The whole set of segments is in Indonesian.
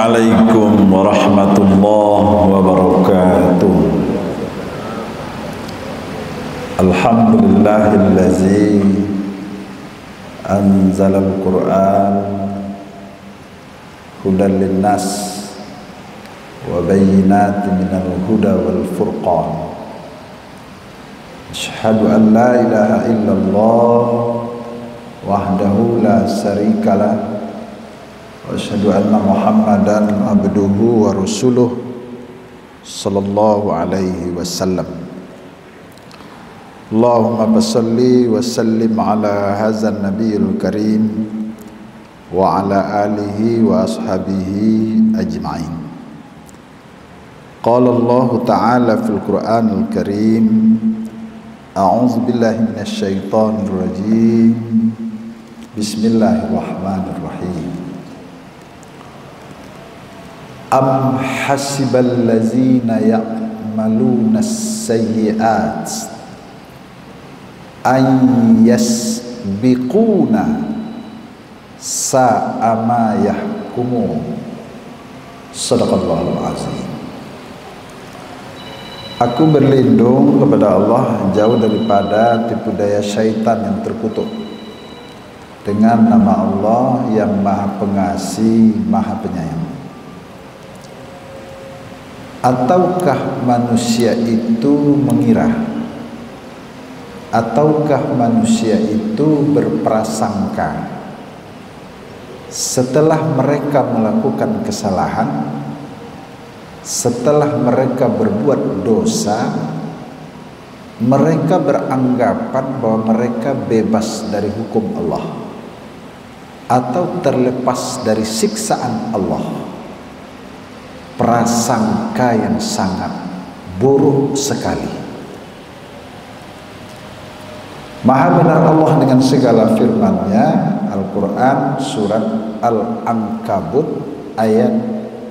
Assalamualaikum warahmatullahi wabarakatuh. Alhamdulillahillazi anzalal Qur'an hudan linnas wa bayyinatin minal huda wal furqan. Asyhadu an la ilaha illallah wahdahu la syarikalah wa asyhadu anna Muhammadan abduhu wa rasuluh sallallahu alaihi wasallam. Allahumma basalli wa sallim ala hazan nabiyil karim wa ala alihi wa ashabihi ajma'in. Qala Allah ta'ala fil Qur'anil karim, a'udzu billahi minasy syaithanir rajim. Bismillahirrahmanirrahim. Am hasibal ladzina ya'maluna sayyi'at an yasbiquna sa'a ma yahkumun. Shadaqallahul azim. Aku berlindung kepada Allah jauh daripada tipu daya syaitan yang terkutuk, dengan nama Allah yang Maha Pengasih, Maha Penyayang. Ataukah manusia itu mengira, ataukah manusia itu berprasangka setelah mereka melakukan kesalahan, setelah mereka berbuat dosa, mereka beranggapan bahwa mereka bebas dari hukum Allah atau terlepas dari siksaan Allah. Prasangka yang sangat buruk sekali. Maha benar Allah dengan segala firman-Nya. Al-Quran surat Al-Ankabut ayat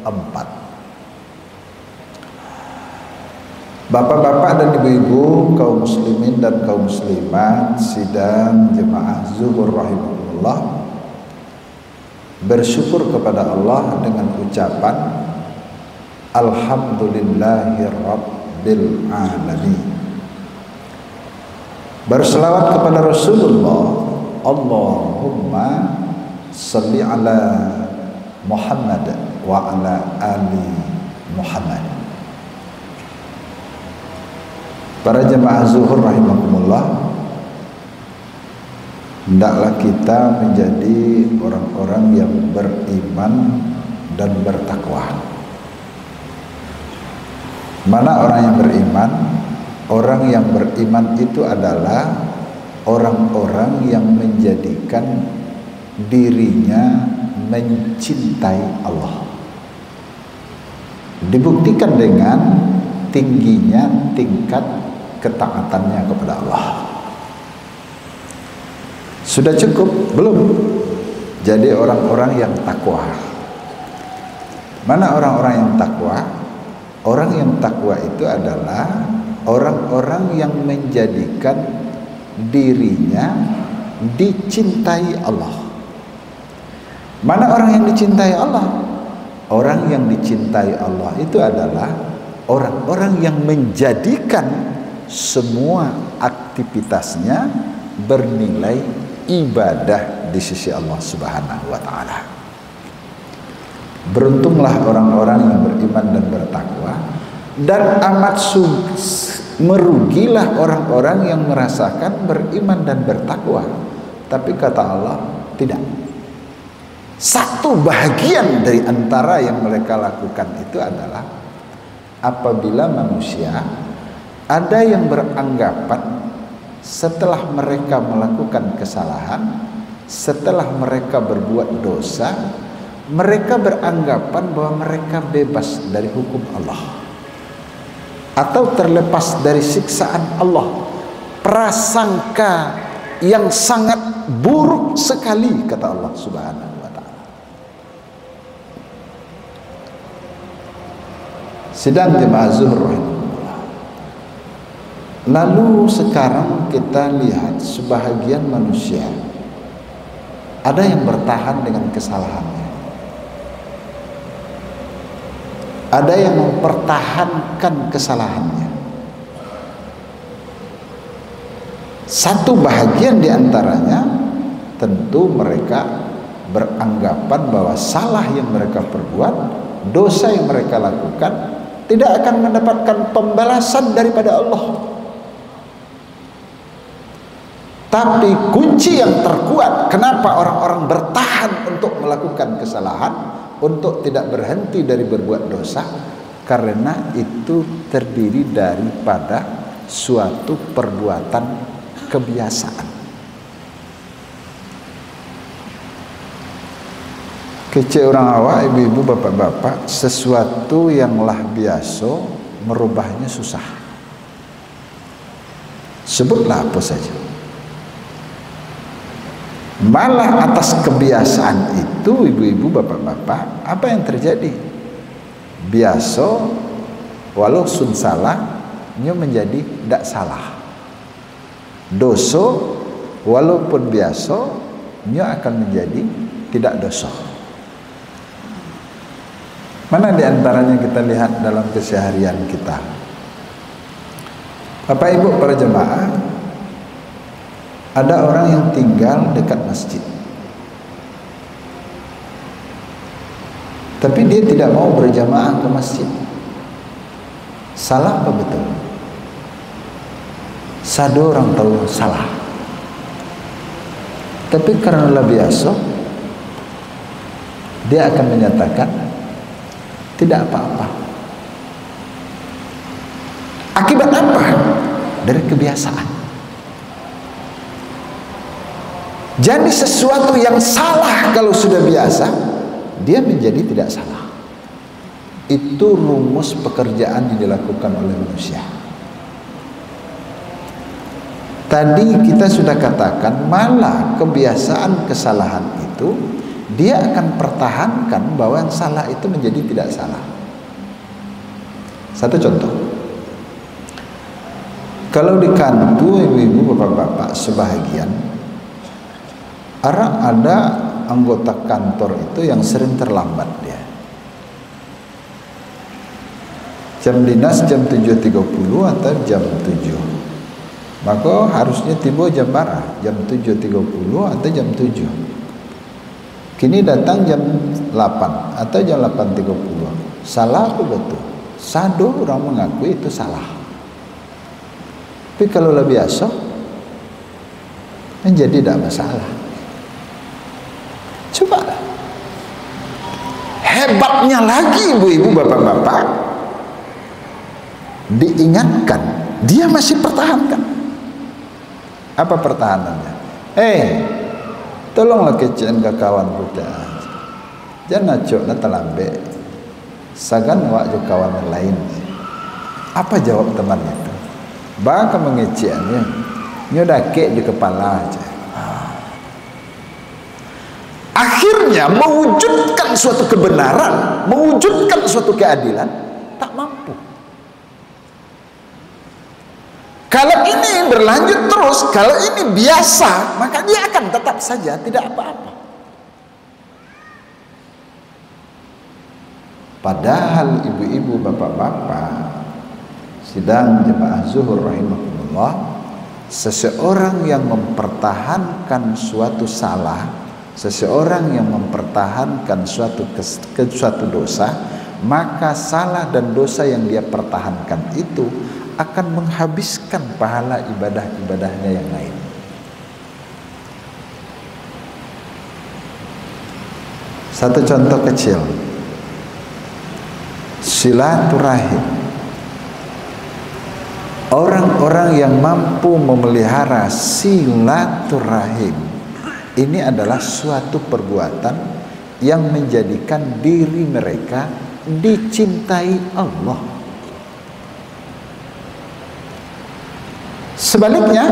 4. Bapak-bapak dan ibu-ibu, kaum muslimin dan kaum muslimat, sidang jemaah zuhur rahimahullah, bersyukur kepada Allah dengan ucapan Alhamdulillahirabbil alamin. Berselawat kepada Rasulullah. Allahumma salli ala Muhammad wa ala ali Muhammad. Para jemaah zuhur rahimakumullah, hendaklah kita menjadi orang-orang yang beriman dan bertakwa. Mana orang yang beriman? Orang yang beriman itu adalah orang-orang yang menjadikan dirinya mencintai Allah. Dibuktikan dengan tingginya tingkat ketaatannya kepada Allah. Sudah cukup? Belum. Jadi orang-orang yang takwa. Mana orang-orang yang takwa? Orang yang takwa itu adalah orang-orang yang menjadikan dirinya dicintai Allah. Mana orang yang dicintai Allah? Orang yang dicintai Allah itu adalah orang-orang yang menjadikan semua aktivitasnya bernilai ibadah di sisi Allah Subhanahu wa ta'ala. Beruntunglah orang-orang yang beriman dan bertakwa, dan amat merugilah orang-orang yang merasakan beriman dan bertakwa tapi kata Allah tidak. Satu bahagian dari antara yang mereka lakukan itu adalah apabila manusia ada yang beranggapan setelah mereka melakukan kesalahan, setelah mereka berbuat dosa, mereka beranggapan bahwa mereka bebas dari hukum Allah atau terlepas dari siksaan Allah. Prasangka yang sangat buruk sekali, kata Allah Subhanahu wa ta'ala. Sidang jemaah zuhur rahimahullah. Lalu sekarang kita lihat sebahagian manusia ada yang bertahan dengan kesalahannya. ada yang mempertahankan kesalahannya. Satu bahagian di antaranya tentu mereka beranggapan bahwa salah yang mereka perbuat, dosa yang mereka lakukan tidak akan mendapatkan pembalasan daripada Allah. Tapi kunci yang terkuat kenapa orang-orang bertahan untuk melakukan kesalahan, untuk tidak berhenti dari berbuat dosa, karena itu terdiri daripada suatu perbuatan kebiasaan. Kecil orang awak, ibu-ibu, bapak-bapak, sesuatu yang lah biasa merubahnya susah. Sebutlah apa saja. Malah atas kebiasaan itu, ibu-ibu, bapak-bapak, apa yang terjadi? Biasa walau sun salah nya menjadi tidak salah. Dosa walaupun biasa nya akan menjadi tidak dosa. Mana di antaranya kita lihat dalam keseharian kita? Bapak Ibu para jemaah, ada orang yang tinggal dekat masjid, tapi dia tidak mau berjamaah ke masjid. Salah apa betul? Satu orang tahu salah, tapi karena biasa dia akan menyatakan tidak apa-apa. Akibat apa? Dari kebiasaan. Jadi sesuatu yang salah kalau sudah biasa, dia menjadi tidak salah. Itu rumus pekerjaan yang dilakukan oleh manusia. Tadi kita sudah katakan malah kebiasaan kesalahan itu dia akan pertahankan bahwa yang salah itu menjadi tidak salah. Satu contoh, kalau di kantor ibu-ibu, bapak-bapak sebahagian, ada anggota kantor itu yang sering terlambat dia. Jam dinas jam 7.30 atau jam 7. Maka harusnya tiba jam berapa? Jam 7.30 atau jam 7. Kini datang jam 8 atau jam 8.30. Salah apa betul? Sado orang mengakui itu salah. Tapi kalau lebih biasa menjadi tidak masalah. Coba hebatnya lagi ibu-ibu, bapak-bapak, diingatkan dia masih pertahankan. Apa pertahanannya? Tolonglah kecian ke kawan kita, jangan cok na telambe sagan wak jo kawan lain. Apa jawab teman itu? Baka mengeciannya nyodake di kepala aja. Akhirnya mewujudkan suatu kebenaran, mewujudkan suatu keadilan, tak mampu. Kalau ini berlanjut terus, kalau ini biasa, maka dia akan tetap saja tidak apa-apa. Padahal ibu-ibu, bapak-bapak, sidang jemaah zuhur rahimahumullah, seseorang yang mempertahankan suatu salah, seseorang yang mempertahankan suatu dosa, maka salah dan dosa yang dia pertahankan itu akan menghabiskan pahala ibadah-ibadahnya yang lain. Satu contoh kecil, silaturahim. Orang-orang yang mampu memelihara silaturahim, ini adalah suatu perbuatan yang menjadikan diri mereka dicintai Allah. Sebaliknya,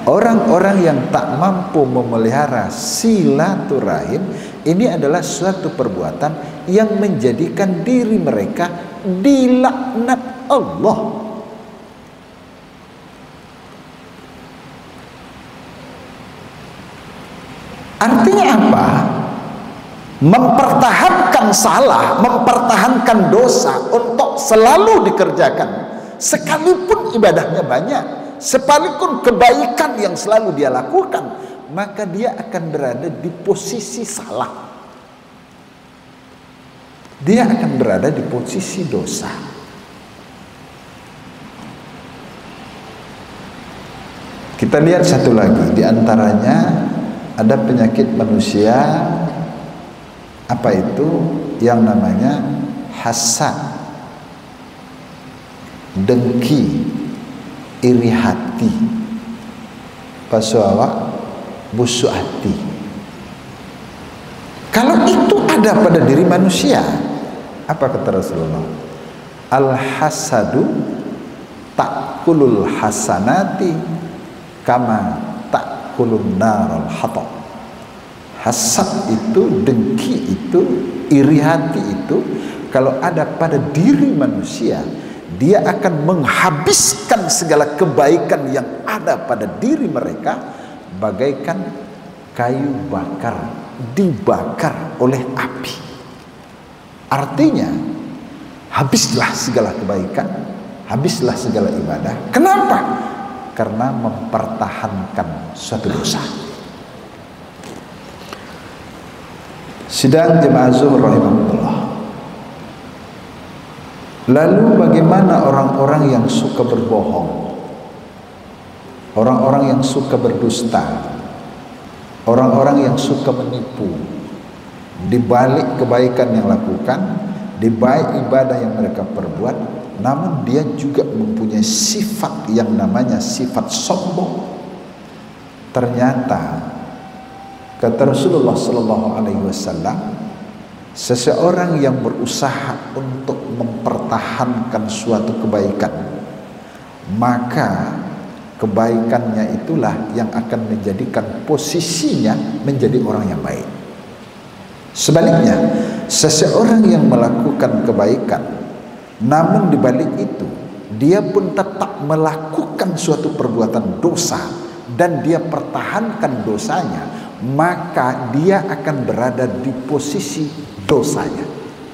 orang-orang yang tak mampu memelihara silaturahim, ini adalah suatu perbuatan yang menjadikan diri mereka dilaknat Allah. Artinya apa? Mempertahankan mempertahankan salah, mempertahankan dosa untuk selalu dikerjakan, sekalipun ibadahnya banyak, sekalipun kebaikan yang selalu dia lakukan, maka dia akan berada di posisi salah. Dia akan berada di posisi dosa. Kita lihat satu lagi, di antaranya ada penyakit manusia, apa itu? Yang namanya hasad, dengki, iri hati, paswawa, busuk hati. Kalau itu ada pada diri manusia, apa kata Rasulullah? Al-hasadu ta'kulul hasanati kama ta'kulun narul hatab. Hasad itu, dengki itu, iri hati itu, kalau ada pada diri manusia, dia akan menghabiskan segala kebaikan yang ada pada diri mereka bagaikan kayu bakar dibakar oleh api. Artinya habislah segala kebaikan, habislah segala ibadah. Kenapa? Karena mempertahankan suatu dosa. Sidang jemaah zuhur rahimahullah. Lalu bagaimana orang-orang yang suka berbohong, orang-orang yang suka berdusta, orang-orang yang suka menipu, di balik kebaikan yang lakukan, di balik ibadah yang mereka perbuat, namun dia juga mempunyai sifat yang namanya sifat sombong. Ternyata kata Rasulullah sallallahu alaihi wasallam, seseorang yang berusaha untuk mempertahankan suatu kebaikan, maka kebaikannya itulah yang akan menjadikan posisinya menjadi orang yang baik. Sebaliknya, seseorang yang melakukan kebaikan namun di balik itu dia pun tetap melakukan suatu perbuatan dosa dan dia pertahankan dosanya, maka dia akan berada di posisi dosanya,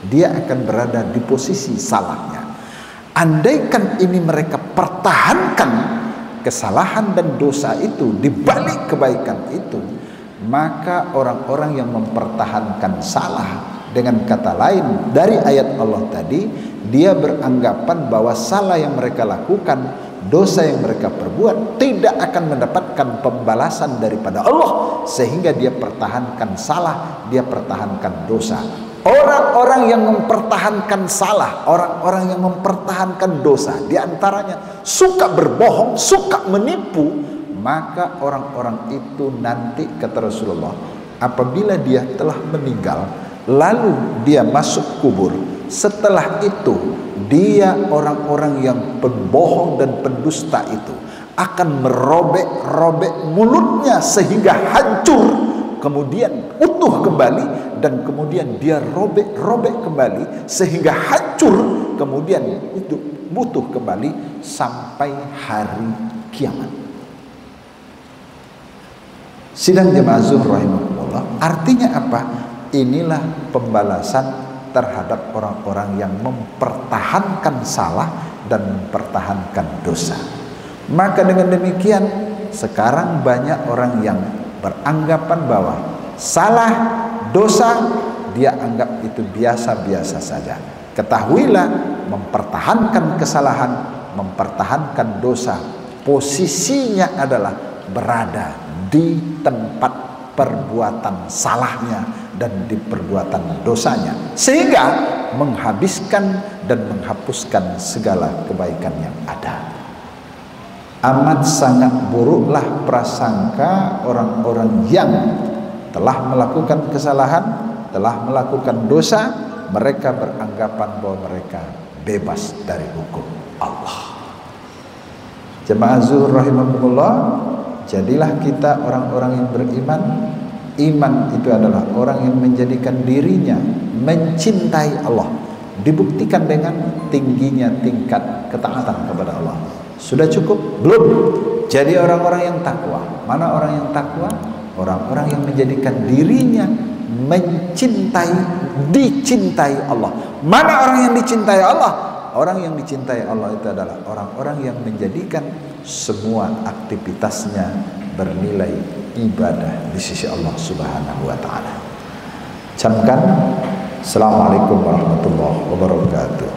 dia akan berada di posisi salahnya. Andaikan ini mereka pertahankan kesalahan dan dosa itu di balik kebaikan itu, maka orang-orang yang mempertahankan salah, dengan kata lain dari ayat Allah tadi, dia beranggapan bahwa salah yang mereka lakukan, dosa yang mereka perbuat tidak akan mendapatkan pembalasan daripada Allah, sehingga dia pertahankan salah, dia pertahankan dosa. Orang-orang yang mempertahankan salah, orang-orang yang mempertahankan dosa, diantaranya suka berbohong, suka menipu, maka orang-orang itu nanti kata Rasulullah, apabila dia telah meninggal, lalu dia masuk kubur, setelah itu dia orang-orang yang pembohong dan pendusta itu akan merobek-robek mulutnya sehingga hancur, kemudian utuh kembali, dan kemudian dia robek-robek kembali sehingga hancur, kemudian itu utuh kembali sampai hari kiamat. Sidang jemaah zuhur rahimahullah, artinya apa? Inilah pembalasan terhadap orang-orang yang mempertahankan salah dan mempertahankan dosa. Maka dengan demikian, sekarang banyak orang yang beranggapan bahwa salah, dosa, dia anggap itu biasa-biasa saja. Ketahuilah, mempertahankan kesalahan, mempertahankan dosa, posisinya adalah berada di tempat perbuatan salahnya dan di perbuatan dosanya, sehingga menghabiskan dan menghapuskan segala kebaikan yang ada. Amat sangat buruklah prasangka orang-orang yang telah melakukan kesalahan, telah melakukan dosa, mereka beranggapan bahwa mereka bebas dari hukum Allah. Jemaah zuhur rahimahullah, jadilah kita orang-orang yang beriman. Iman itu adalah orang yang menjadikan dirinya mencintai Allah, dibuktikan dengan tingginya tingkat ketaatan kepada Allah. Sudah cukup? Belum. Jadi orang-orang yang takwa. Mana orang yang takwa? Orang-orang yang menjadikan dirinya mencintai, dicintai Allah. Mana orang yang dicintai Allah? Orang yang dicintai Allah itu adalah orang-orang yang menjadikan semua aktivitasnya bernilai ibadah di sisi Allah Subhanahu wa taala. Camkan. Assalamualaikum warahmatullahi wabarakatuh.